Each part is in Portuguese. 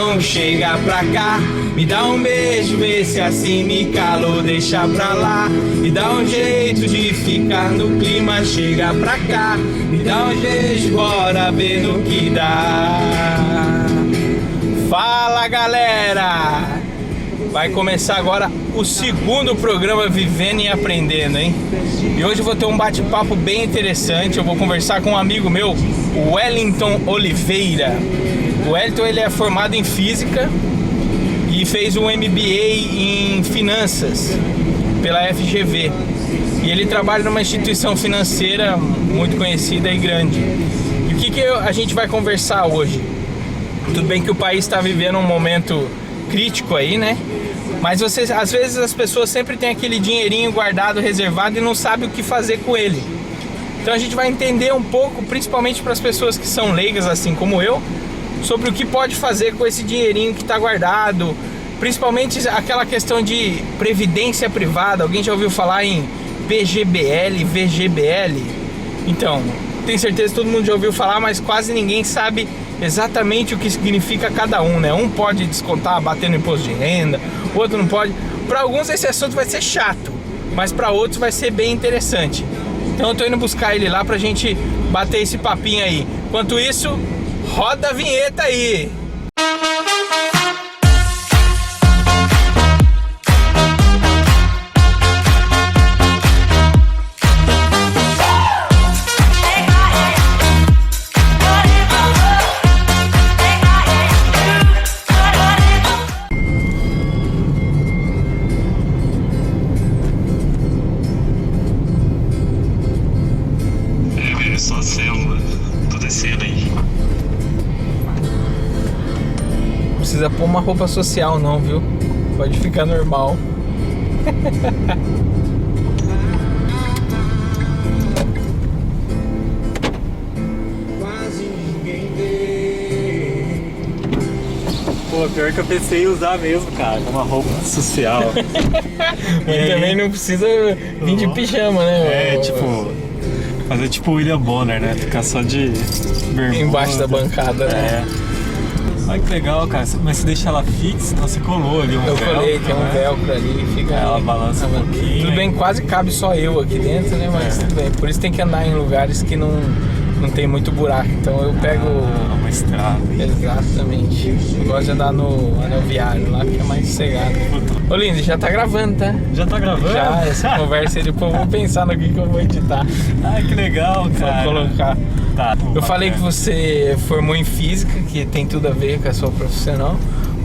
Então chega pra cá, me dá um beijo, vê se assim me calou, deixa pra lá. Me dá um jeito de ficar no clima, chega pra cá, me dá um beijo, bora ver no que dá. Fala galera! Vai começar agora o segundo programa Vivendo e Aprendendo, hein? E hoje eu vou ter um bate-papo bem interessante. Eu vou conversar com um amigo meu, o Wellington Oliveira. O Wellington, ele é formado em Física e fez um MBA em Finanças pela FGV. E ele trabalha numa instituição financeira muito conhecida e grande. E o que a gente vai conversar hoje? Tudo bem que o país está vivendo um momento crítico aí, né? Mas às vezes as pessoas sempre têm aquele dinheirinho guardado, reservado e não sabem o que fazer com ele. Então a gente vai entender um pouco, principalmente para as pessoas que são leigas, assim como eu, sobre o que pode fazer com esse dinheirinho que está guardado, principalmente aquela questão de previdência privada. Alguém já ouviu falar em PGBL, VGBL? Então, tenho certeza que todo mundo já ouviu falar, mas quase ninguém sabe exatamente o que significa cada um, né? Um pode descontar batendo imposto de renda, o outro não pode. Para alguns esse assunto vai ser chato, mas para outros vai ser bem interessante. Então eu tô indo buscar ele lá pra gente bater esse papinho aí. Enquanto isso, roda a vinheta aí! Só célula, tô descendo aí. Não precisa pôr uma roupa social não, viu? Pode ficar normal. Quase ninguém vê. Pô, pior que eu pensei em usar mesmo, cara, uma roupa social. Mas também não precisa vir de pijama, né? É, tipo, fazer tipo o William Bonner, né? Ficar só de bermuda. Embaixo da bancada, né? É. Olha que legal, cara. Mas você deixa ela fixa, senão você colou ali um Eu velcro, colei, tem um né? velcro ali, fica. Ela balança um pouquinho. Tudo bem, quase cabe só eu aqui dentro, né? Mas tudo bem. Por isso tem que andar em lugares que não tem muito buraco. Então eu pego. Uma estrada. Exatamente. Eu gosto de andar no anel viário lá, que é mais sossegado. Ô Lindo, já tá gravando, tá? Já tá gravando? Já, essa conversa aí, depois eu vou pensar no que eu vou editar. Ai, que legal, cara. Vou colocar. Tá. Eu falei que você formou em Física, que tem tudo a ver com a sua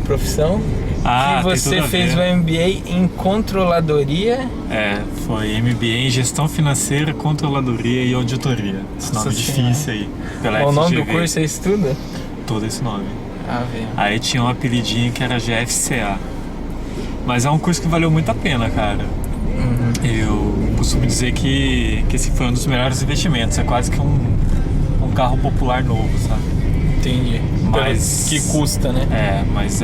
profissão. Ah, que você tem tudo a fez ver. o MBA em Controladoria. É, foi MBA em Gestão Financeira, Controladoria e Auditoria. Esse Nossa nome Senhora. difícil aí. Pela O nome do FGV. curso é isso tudo? Todo esse nome. Ah, velho. Aí tinha um apelidinho que era GFCA. Mas é um curso que valeu muito a pena, cara. Eu costumo dizer que esse foi um dos melhores investimentos. É quase que um carro popular novo, sabe? Entendi. Mas- Que custa, né? Mas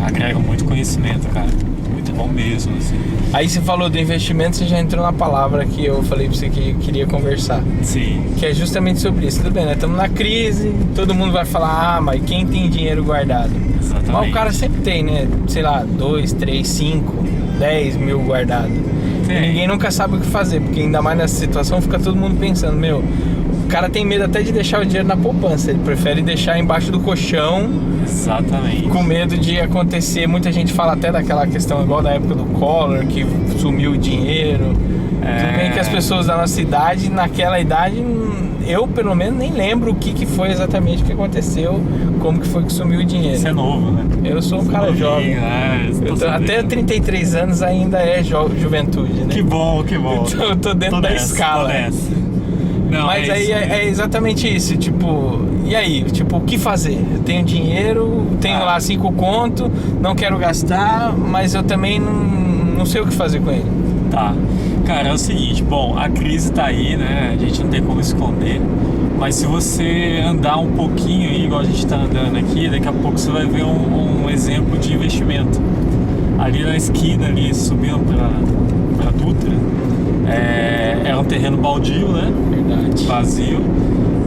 agrega muito conhecimento, cara. Muito bom mesmo, assim. Aí você falou do investimento, você já entrou na palavra que eu falei pra você que queria conversar. Sim. Que é justamente sobre isso. Tudo bem, né? Estamos na crise, todo mundo vai falar, ah, mas quem tem dinheiro guardado? Exatamente. Mas o cara sempre tem, né? Sei lá, 2, 3, 5, 10 mil guardado. Tem. E ninguém nunca sabe o que fazer, porque ainda mais nessa situação fica todo mundo pensando, meu, o cara tem medo até de deixar o dinheiro na poupança, ele prefere deixar embaixo do colchão, Exatamente. com medo de acontecer. Muita gente fala até daquela questão igual da época do Collor, que sumiu o dinheiro. Tudo bem que as pessoas da nossa idade, naquela idade, eu pelo menos nem lembro o que foi exatamente que aconteceu, como que foi que sumiu o dinheiro. Isso é novo, né? Eu sou um cara Novinho, jovem. Até 33 anos ainda é juventude, né? Que bom, que bom. Então eu tô dentro da escala. Tô nessa. Não, Mas é aí isso mesmo. é exatamente isso, tipo, e aí? Tipo, o que fazer? Eu tenho dinheiro, tenho lá 5 conto, não quero gastar, mas eu também não sei o que fazer com ele. Tá. Cara, é o seguinte, bom, a crise tá aí, né? A gente não tem como esconder. Mas se você andar um pouquinho aí, igual a gente tá andando aqui, daqui a pouco você vai ver um exemplo de investimento. Ali na esquina, ali, subindo pra Dutra, é um terreno baldio, né? Verdade. Vazio.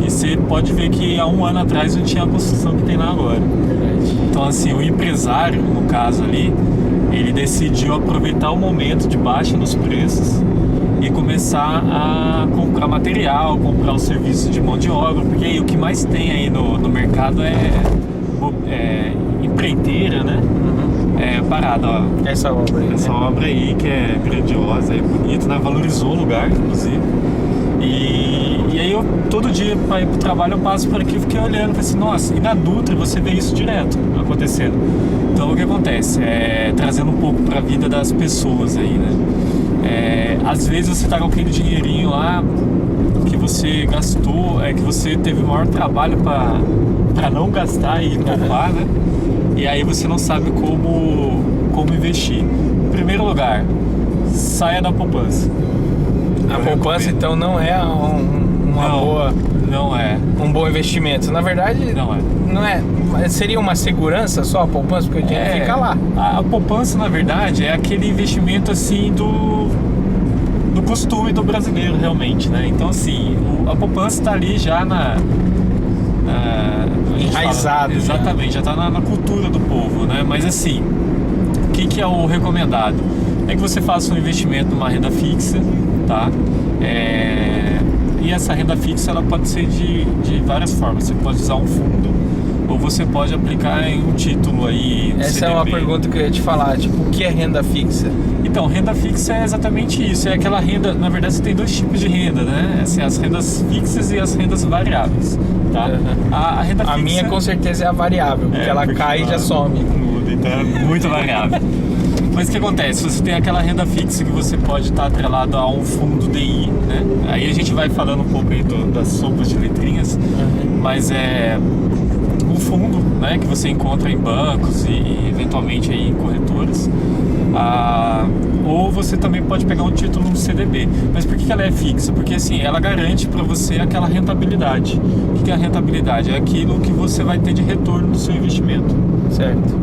E você pode ver que há um ano atrás não tinha a construção que tem lá agora. Verdade. Então, assim, o empresário, no caso ali, ele decidiu aproveitar o momento de baixa nos preços e começar a comprar material, comprar os serviços de mão de obra, porque aí o que mais tem aí no mercado é empreiteira, né? É parada, ó. Essa obra aí, Essa né? obra aí que é grandiosa, é bonita, né? Valorizou o lugar, inclusive. E aí eu, todo dia para ir pro trabalho eu passo por aqui e fiquei olhando, falei assim, nossa, e na Dutra você vê isso direto acontecendo. Então o que acontece? Trazendo um pouco para a vida das pessoas aí, né? Às vezes você tá com aquele dinheirinho lá que você gastou, que você teve o maior trabalho para não gastar e poupar, né? E aí você não sabe como investir. Em primeiro lugar, saia da poupança. A poupança então não é um bom investimento. Na verdade, Não é. seria uma segurança só a poupança, porque o dinheiro fica lá. A poupança, na verdade, é aquele investimento assim do costume do brasileiro, realmente, né? Então, assim, a poupança está ali já enraizado. Exatamente, já está na cultura do povo, né? Mas, assim, o que é o recomendado? É que você faça um investimento numa renda fixa, tá? E essa renda fixa, ela pode ser de várias formas. Você pode usar um fundo, ou você pode aplicar em um título aí. Essa CDB. é uma pergunta que eu ia te falar, tipo, o que é renda fixa? Então, renda fixa é exatamente isso. É aquela renda, na verdade você tem dois tipos de renda, né? Assim, as rendas fixas e as rendas variáveis, tá? A renda fixa... A minha com certeza é a variável, porque ela cai e já some. Muda, então é muito variável. Mas o que acontece? Você tem aquela renda fixa que você pode estar atrelado a um fundo DI, né? Aí a gente vai falando um pouco aí das sopas de letrinhas, mas um fundo, né, que você encontra em bancos e eventualmente aí em corretoras. Ou você também pode pegar um título no CDB. Mas por que ela é fixa? Porque assim, ela garante para você aquela rentabilidade. O que é a rentabilidade? É aquilo que você vai ter de retorno do seu investimento. Certo.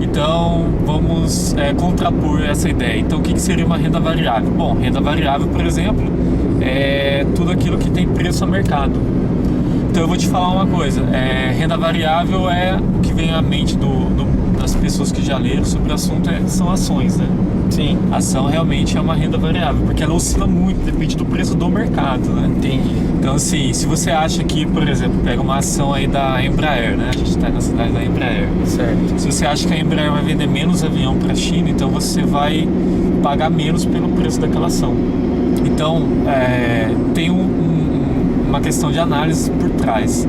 Então, vamos contrapor essa ideia. Então, o que seria uma renda variável? Bom, renda variável, por exemplo, é tudo aquilo que tem preço a mercado. Então, eu vou te falar uma coisa. Renda variável é o que vem à mente das pessoas que já leram sobre o assunto, são ações, né? Sim. A ação realmente é uma renda variável, porque ela oscila muito, depende do preço do mercado, né? Entendi. Então, assim, se você acha que, por exemplo, pega uma ação aí da Embraer, né? A gente está na cidade da Embraer. Certo. Se você acha que a Embraer vai vender menos avião para a China, então você vai pagar menos pelo preço daquela ação. Então, tem uma questão de análise por trás.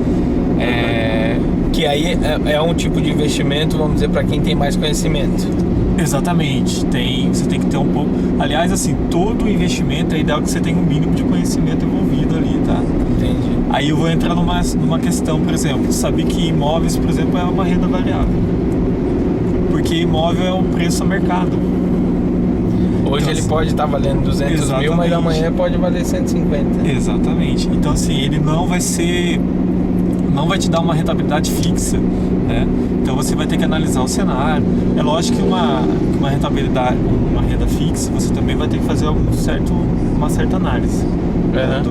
Que aí é um tipo de investimento, vamos dizer, para quem tem mais conhecimento. Exatamente, você tem que ter um pouco. Aliás, assim, todo investimento é ideal que você tenha um mínimo de conhecimento envolvido ali, tá? Entendi. Aí eu vou entrar numa questão, por exemplo, saber que imóveis, por exemplo, é uma renda variável. Porque imóvel é um preço a mercado. Hoje ele pode estar valendo 200 mil, mas amanhã pode valer 150. Exatamente. Então, assim, ele não vai te dar uma rentabilidade fixa, né? Então você vai ter que analisar o cenário. É lógico que uma rentabilidade, uma renda fixa, você também vai ter que fazer uma certa análise, né?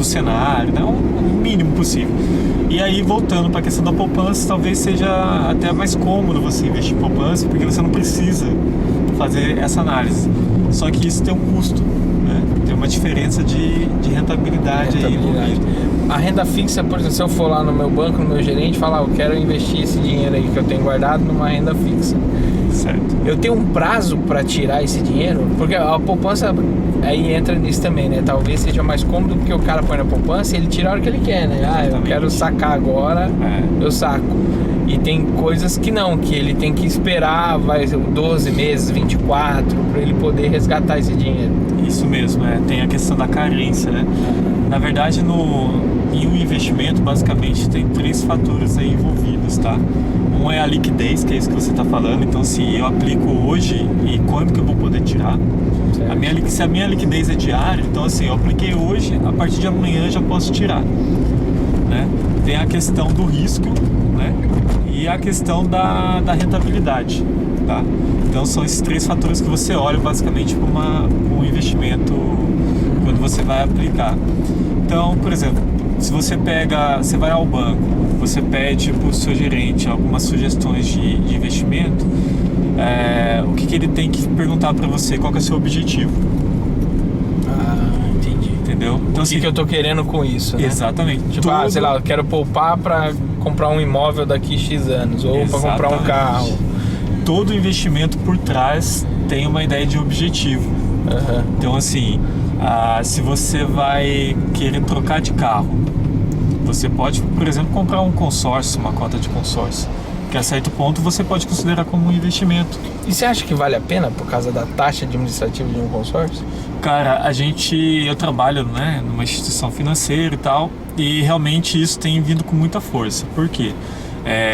do cenário, né? O mínimo possível. E aí, voltando para a questão da poupança, talvez seja até mais cômodo você investir em poupança, porque você não precisa fazer essa análise. Só que isso tem um custo, né? Tem uma diferença de rentabilidade aí envolvida. A renda fixa, por exemplo, se eu for lá no meu banco, no meu gerente, falar, eu quero investir esse dinheiro aí que eu tenho guardado numa renda fixa. Certo. Eu tenho um prazo para tirar esse dinheiro? Porque a poupança aí entra nisso também, né? Talvez seja mais cômodo porque o cara põe na poupança e ele tira a hora que ele quer, né? Eu quero sacar agora, eu saco. E tem coisas que não, que ele tem que esperar 12 meses, 24, para ele poder resgatar esse dinheiro. Isso mesmo, tem a questão da carência, né? Na verdade, em um investimento, basicamente, tem 3 fatores aí envolvidos, tá? Um é a liquidez, que é isso que você está falando. Então, se eu aplico hoje e quando que eu vou poder tirar? Se a minha liquidez é diária, então assim, eu apliquei hoje, a partir de amanhã eu já posso tirar, né? Tem a questão do risco, né? E a questão da rentabilidade, tá? Então são esses 3 fatores que você olha basicamente para um investimento quando você vai aplicar. Então, por exemplo, se você vai ao banco, você pede para o seu gerente algumas sugestões de investimento, o que ele tem que perguntar para você? Qual que é o seu objetivo? Entendi. Entendeu? Então, O que eu tô querendo com isso, né? Exatamente. Tipo, sei lá, eu quero poupar pra comprar um imóvel daqui X anos, ou pra comprar um Exatamente. carro. Todo investimento por trás tem uma ideia de objetivo. Aham. Então, assim, se você vai querer trocar de carro, você pode, por exemplo, comprar um consórcio, uma cota de consórcio, que a certo ponto você pode considerar como um investimento. E você acha que vale a pena por causa da taxa administrativa de um consórcio? Cara, eu trabalho, né, numa instituição financeira e tal, e realmente isso tem vindo com muita força. Por quê?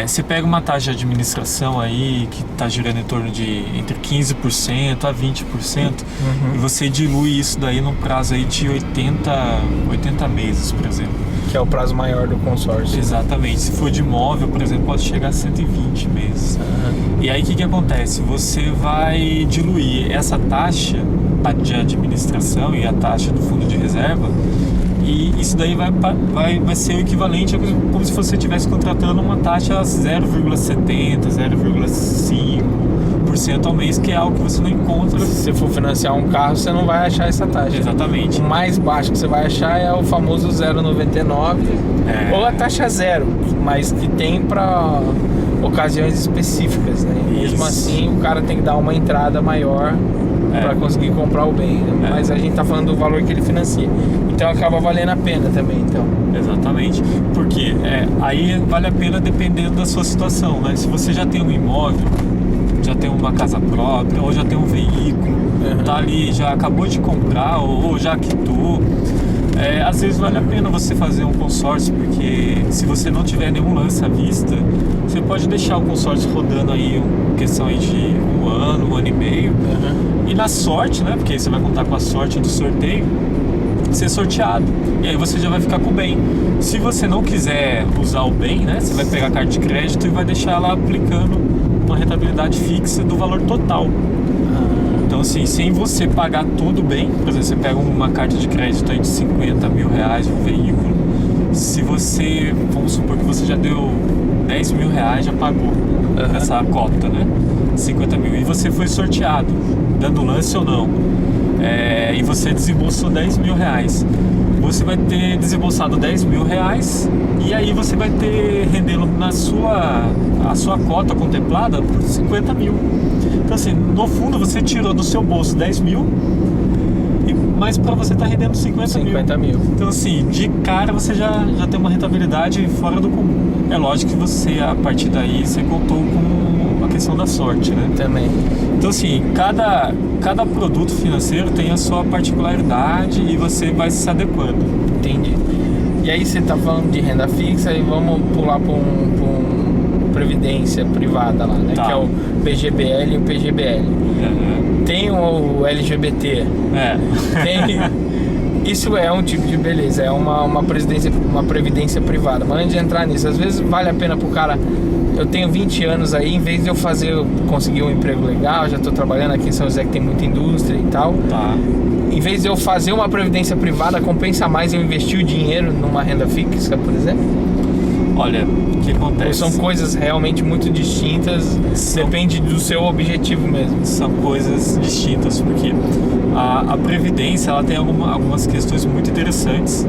Você pega uma taxa de administração aí que está girando em torno de entre 15% a 20%, e você dilui isso daí num prazo aí de 80 meses, por exemplo. Que é o prazo maior do consórcio. Exatamente. Se for de imóvel, por exemplo, pode chegar a 120 meses. E aí o que acontece? Você vai diluir essa taxa de administração e a taxa do fundo de reserva, e isso daí vai ser o equivalente a como se você estivesse contratando uma taxa 0,70, 0,5% ao mês, que é algo que você não encontra. Se você for financiar um carro, você não vai achar essa taxa. Exatamente. O mais baixo que você vai achar é o famoso 0,99 ou a taxa zero, mas que tem para ocasiões específicas, né? E mesmo assim, o cara tem que dar uma entrada maior para conseguir comprar o bem, né? Mas a gente tá falando do valor que ele financia. Então acaba valendo a pena também, então. Exatamente. Porque aí vale a pena dependendo da sua situação, né? Se você já tem um imóvel, já tem uma casa própria, ou já tem um veículo, tá ali, já acabou de comprar, ou já quitou, às vezes vale a pena você fazer um consórcio, porque se você não tiver nenhum lance à vista, você pode deixar o consórcio rodando aí, questão aí de um ano e meio, e na sorte, né, porque você vai contar com a sorte do sorteio, ser sorteado, e aí você já vai ficar com o bem. Se você não quiser usar o bem, né, você vai pegar a carta de crédito e vai deixar ela aplicando uma rentabilidade fixa do valor total. Então, assim, sem você pagar tudo bem, por exemplo, você pega uma carta de crédito aí de 50 mil reais no veículo, se você, vamos supor que você já deu 10 mil reais, já pagou essa cota, né? 50 mil, e você foi sorteado, dando lance ou não, e você desembolsou 10 mil reais. Você vai ter desembolsado 10 mil reais, e aí você vai ter rendendo a sua cota contemplada por 50 mil. Então, assim, no fundo você tirou do seu bolso 10 mil, mas para você tá rendendo 50 mil. Então, assim, de cara você já tem uma rentabilidade fora do comum. É lógico que você, a partir daí, você contou com a questão da sorte, né? Também. Então, assim, cada produto financeiro tem a sua particularidade e você vai se adequando. Entendi. E aí você tá falando de renda fixa e vamos pular para um previdência privada lá, né? Tá. Que é o PGBL e o PGBL. Tem o LGBT. Isso é um tipo de beleza, é uma previdência privada. Mas antes de entrar nisso, às vezes vale a pena pro cara. Eu tenho 20 anos aí, em vez de eu conseguir um emprego legal, já tô trabalhando aqui em São José que tem muita indústria e tal. Tá. Em vez de eu fazer uma previdência privada, compensa mais eu investir o dinheiro numa renda fixa, por exemplo? Olha, o que acontece? Ou são coisas realmente muito distintas, depende do seu objetivo mesmo. São coisas distintas, porque a previdência ela tem algumas questões muito interessantes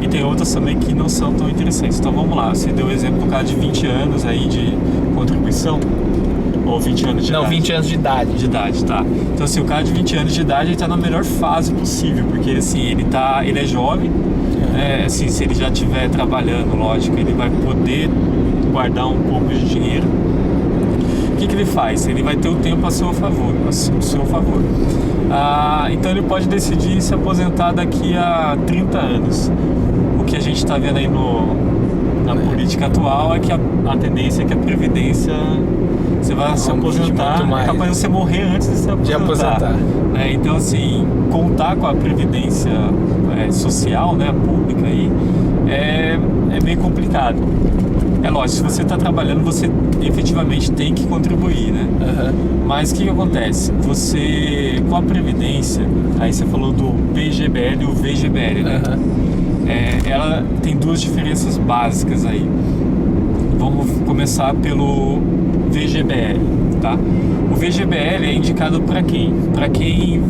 e tem outras também que não são tão interessantes. Então vamos lá, você deu o exemplo do cara de 20 anos aí de contribuição, ou 20 anos de idade? Não, 20 anos de idade. De idade, tá. Então, assim, o cara de 20 anos de idade, ele tá na melhor fase possível, porque, assim, ele é jovem, assim, se ele já estiver trabalhando, lógico, ele vai poder guardar um pouco de dinheiro. O que ele faz? Ele vai ter o tempo a seu favor, então ele pode decidir se aposentar daqui a 30 anos. O que a gente está vendo aí na política atual é que a tendência é que a previdência, você vai se aposentar, é capaz de você morrer antes de se aposentar. Então, assim, contar com a previdência social, né, pública aí, é bem complicado. É lógico, se você está trabalhando, você efetivamente tem que contribuir, né? Mas o que acontece? Você, com a previdência, aí você falou do PGBL e o VGBL, né? ela tem duas diferenças básicas aí. Vamos começar pelo VGBL, tá? O VGBL é indicado para quem? Para quem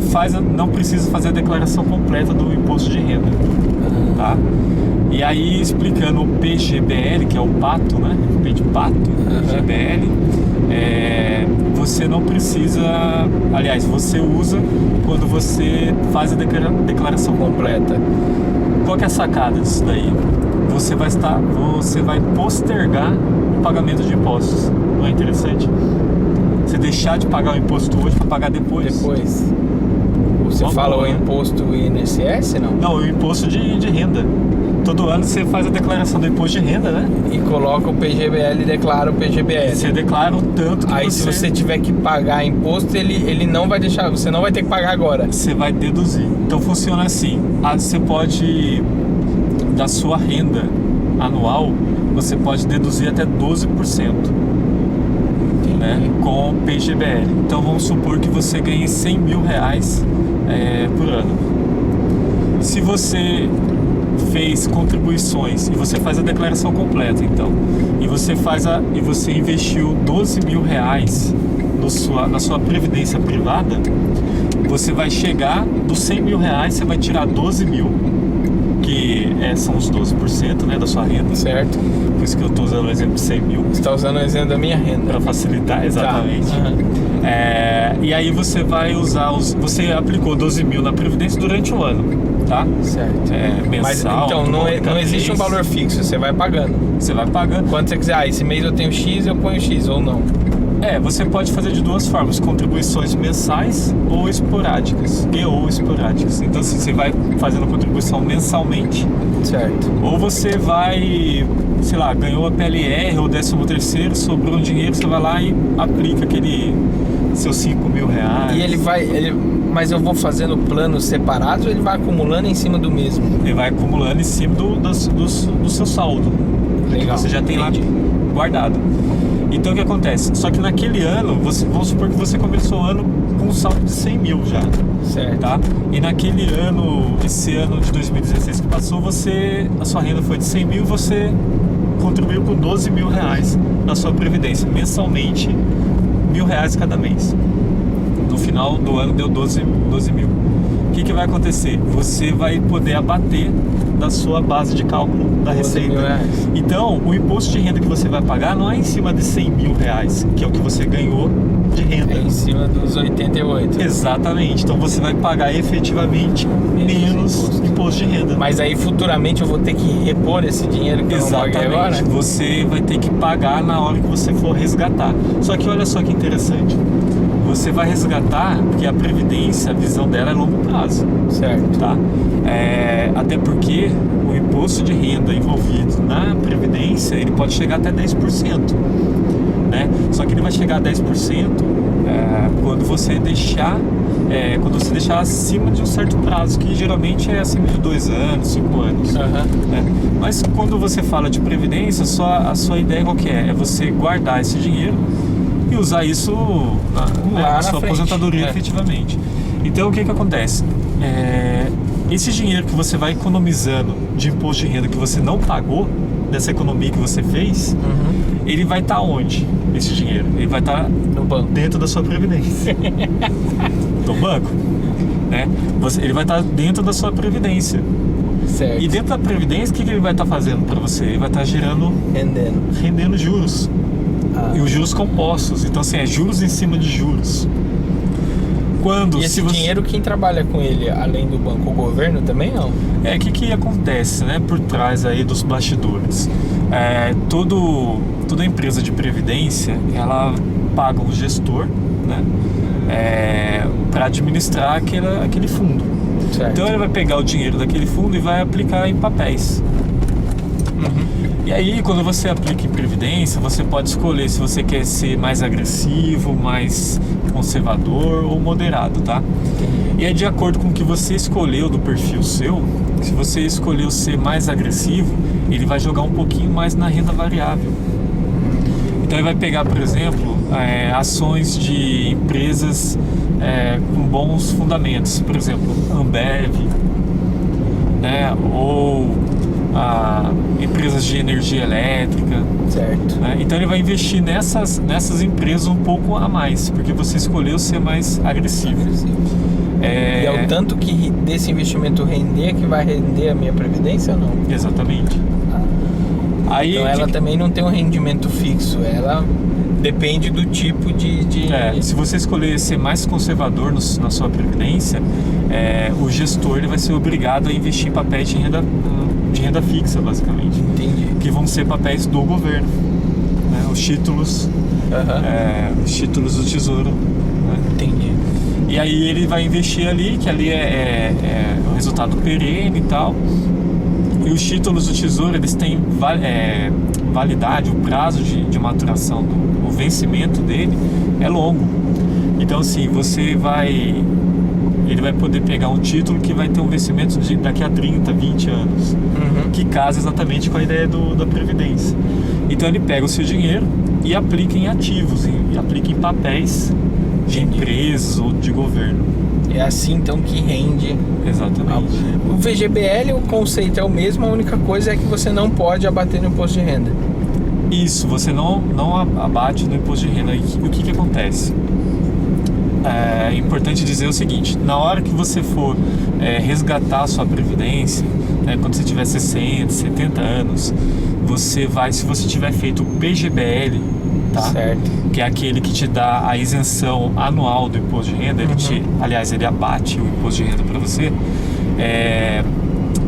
não precisa fazer a declaração completa do imposto de renda, tá? E aí, explicando o PGBL, que é o pato, né? P de pato, GBL, você não precisa... Aliás, você usa quando você faz a declaração completa. Qual que é a sacada disso daí? Você vai postergar o pagamento de impostos. Não é interessante? Você deixar de pagar o imposto hoje para pagar depois. Você fala o imposto INSS, não? Não, o imposto de renda. Todo ano você faz a declaração do imposto de renda, né? E coloca o PGBL e declara o PGBL. Você declara o tanto que aí, se você tiver que pagar imposto, ele não vai deixar, você não vai ter que pagar agora. Você vai deduzir. Então funciona assim. Você pode, da sua renda anual, você pode deduzir até 12%. Né, com PGBL. Então vamos supor que você ganhe 100 mil reais por ano. Se você fez contribuições e você faz a declaração completa, então, e você investiu 12 mil reais na sua previdência privada, você vai chegar dos 100 mil reais, você vai tirar 12 mil, que são os 12%, né, da sua renda. Certo. Por isso que eu estou usando o exemplo de 100 mil. Você está usando o exemplo da minha renda. Para facilitar, exatamente. Tá. E aí você vai usar você aplicou 12 mil na Previdência durante um ano, tá? Certo. Mensal. Mas então não existe um valor fixo, você vai pagando. Você vai pagando. Quanto você quiser, esse mês eu tenho X, eu ponho X, ou não. Você pode fazer de duas formas, contribuições mensais ou esporádicas. Então assim, você vai fazendo contribuição mensalmente. Certo. Ou você vai, sei lá, ganhou a PLR ou 13º, sobrou um dinheiro, você vai lá e aplica aquele seus 5 mil reais. E mas eu vou fazendo planos separados ou ele vai acumulando em cima do mesmo? Ele vai acumulando em cima do seu saldo. Legal. Que você já tem lá guardado. Então o que acontece? Só que naquele ano, vamos supor que você começou o ano com um saldo de 100 mil já. Certo. Tá? E naquele ano, esse ano de 2016 que passou, a sua renda foi de 100 mil, você contribuiu com 12 mil reais na sua previdência, mensalmente, R$1.000 cada mês. No final do ano deu 12 mil. O que vai acontecer? Você vai poder abater da sua base de cálculo da receita. Então, o imposto de renda que você vai pagar não é em cima de 100 mil reais, que é o que você ganhou de renda. É em cima dos 88. Exatamente. Então você vai pagar efetivamente menos imposto de renda. Mas aí futuramente eu vou ter que repor esse dinheiro que eu não paguei agora? Você vai ter que pagar na hora que você for resgatar. Só que olha só que interessante. Você vai resgatar, porque a Previdência, a visão dela é longo prazo. Certo. Tá? Até porque o imposto de renda envolvido na Previdência, ele pode chegar até 10%. Né? Só que ele vai chegar a 10% quando você deixar acima de um certo prazo, que geralmente é acima de 2 anos, 5 anos. Né? Mas quando você fala de Previdência, a sua ideia qual que é? É você guardar esse dinheiro e usar isso na sua aposentadoria efetivamente. Então o que acontece? Esse dinheiro que você vai economizando de imposto de renda que você não pagou, dessa economia que você fez, ele vai estar onde? Esse dinheiro? Ele vai estar no banco, dentro da sua previdência. Do banco, né? Ele vai estar dentro da sua previdência. Certo. E dentro da previdência, o que ele vai estar fazendo para você? Ele vai estar rendendo juros. E os juros compostos. Então assim, é juros em cima de juros. E esse dinheiro, quem trabalha com ele, além do banco, o governo também não? O que acontece, né, por trás aí dos bastidores? Toda empresa de previdência, ela paga um gestor, né, para administrar aquele fundo. Certo. Então ele vai pegar o dinheiro daquele fundo e vai aplicar em papéis. E aí, quando você aplica em previdência, você pode escolher se você quer ser mais agressivo, mais conservador ou moderado, tá? E é de acordo com o que você escolheu do perfil seu. Se você escolheu ser mais agressivo, ele vai jogar um pouquinho mais na renda variável. Então ele vai pegar, por exemplo, ações de empresas com bons fundamentos, por exemplo, Ambev, né? Ou empresas de energia elétrica. Certo. Né? Então ele vai investir nessas empresas um pouco a mais, porque você escolheu ser mais agressivo. E é o tanto que desse investimento render que vai render a minha previdência ou não? Exatamente. Aí, Então ela também não tem um rendimento fixo, ela depende do tipo de... se você escolher ser mais conservador na sua previdência, o gestor ele vai ser obrigado a investir em papéis de renda fixa, basicamente. Entendi. Que vão ser papéis do governo, né? Os títulos do Tesouro, né? Entendi. E aí ele vai investir ali, que ali é o resultado perene e tal. E os títulos do Tesouro, eles têm validade, o prazo de maturação, o vencimento dele é longo. Então assim, ele vai poder pegar um título que vai ter um vencimento de daqui a 30, 20 anos, que casa exatamente com a ideia da Previdência. Então ele pega o seu dinheiro e aplica em ativos, e aplica em papéis de empresas ou de governo. É assim então que rende. Exatamente. O VGBL, o conceito é o mesmo, a única coisa é que você não pode abater no imposto de renda. Isso, você não abate no imposto de renda. E o que acontece? É importante dizer o seguinte: na hora que você for resgatar a sua previdência, quando você tiver 60, 70 anos, você vai, se você tiver feito o PGBL, tá? Certo. Que é aquele que te dá a isenção anual do imposto de renda, ele abate o imposto de renda para você.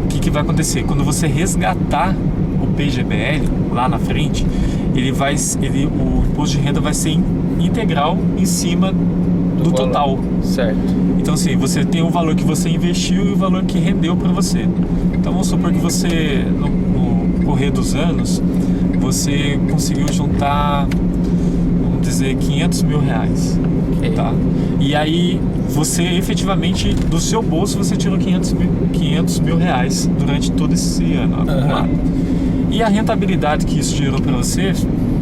O que vai acontecer? Quando você resgatar o PGBL lá na frente, o imposto de renda vai ser integral em cima do total. Certo. Então assim, você tem o valor que você investiu e o valor que rendeu para você. Então vamos supor que você, no correr dos anos, você conseguiu juntar, vamos dizer, 500 mil reais. Okay. Tá? E aí você efetivamente, do seu bolso, você tirou 500 mil reais durante todo esse ano acumulado. E a rentabilidade que isso gerou para você,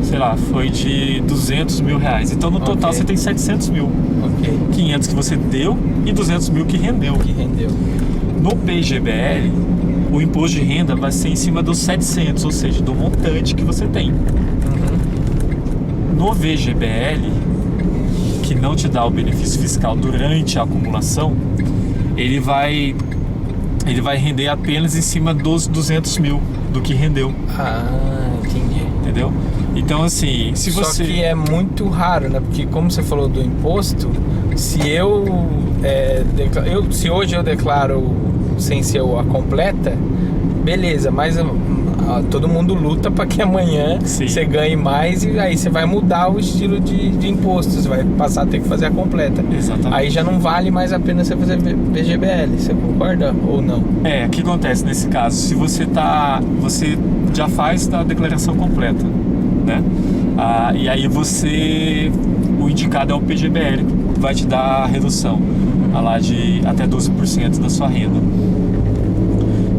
sei lá, foi de 200 mil reais. Então no total você tem 700 mil. 500 que você deu e 200 mil que rendeu. No PGBL, o imposto de renda vai ser em cima dos 700, ou seja, do montante que você tem. No VGBL, que não te dá o benefício fiscal durante a acumulação, ele vai render apenas em cima dos 200 mil do que rendeu. Entendi. Entendeu? Então assim, se você... Só que é muito raro, né? Porque como você falou do imposto, se se hoje eu declaro sem ser a completa, beleza, mas todo mundo luta para que amanhã você ganhe mais e aí você vai mudar o estilo de imposto, você vai passar a ter que fazer a completa. Exatamente. Aí já não vale mais a pena você fazer VGBL, você concorda ou não? O que acontece nesse caso? Se você já faz a declaração completa, né? E aí o indicado é o PGBL, que vai te dar a redução lá de até 12% da sua renda.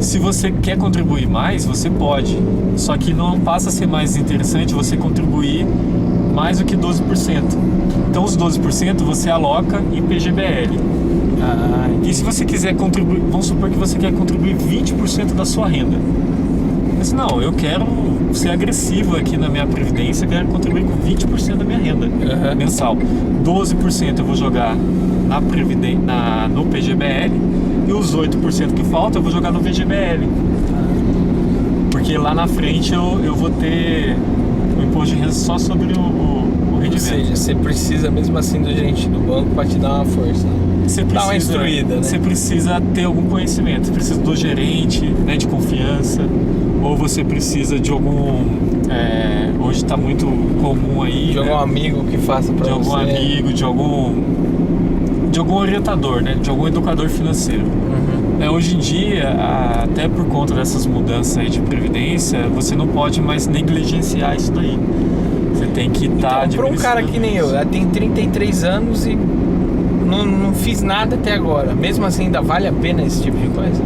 Se você quer contribuir mais, você pode, só que não passa a ser mais interessante você contribuir mais do que 12%. Então os 12% você aloca em PGBL. E se você quiser contribuir, vamos supor que você quer contribuir 20% da sua renda. Mas não, eu quero ser agressivo aqui na minha previdência, eu quero contribuir com 20% da minha renda mensal. 12% eu vou jogar no PGBL e os 8% que falta eu vou jogar no VGBL. Porque lá na frente eu vou ter o imposto de renda só sobre o rendimento. Ou seja, você precisa mesmo assim do gerente do banco para te dar uma força. Você precisa, dar uma instruída, né? Você precisa ter algum conhecimento, você precisa do gerente, né, de confiança, ou você precisa de algum... hoje está muito comum aí... De algum amigo que faça para você. De algum amigo, de algum orientador, né, de algum educador financeiro. Hoje em dia, até por conta dessas mudanças aí de previdência, você não pode mais negligenciar isso daí. Você tem que estar... Então, para um cara que nem eu, tem 33 anos e não fiz nada até agora, mesmo assim ainda vale a pena esse tipo de coisa?